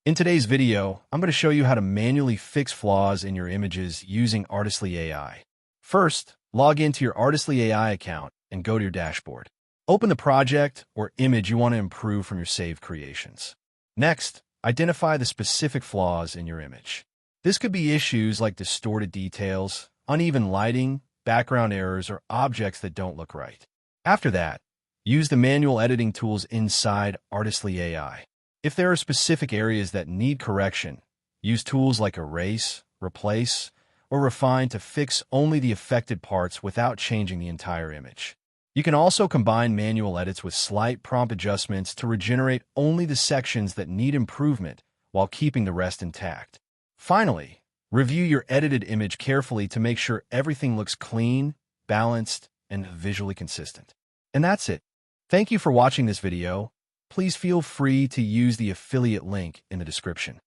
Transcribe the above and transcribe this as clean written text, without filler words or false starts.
In today's video, I'm going to show you how to manually fix flaws in your images using Artistly AI. First, log into your Artistly AI account and go to your dashboard. Open the project or image you want to improve from your saved creations. Next, identify the specific flaws in your image. This could be issues like distorted details, uneven lighting, background errors, or objects that don't look right. After that, use the manual editing tools inside Artistly AI. If there are specific areas that need correction, use tools like Erase, Replace, or Refine to fix only the affected parts without changing the entire image. You can also combine manual edits with slight prompt adjustments to regenerate only the sections that need improvement while keeping the rest intact. Finally, review your edited image carefully to make sure everything looks clean, balanced, and visually consistent. And that's it. Thank you for watching this video. Please feel free to use the affiliate link in the description.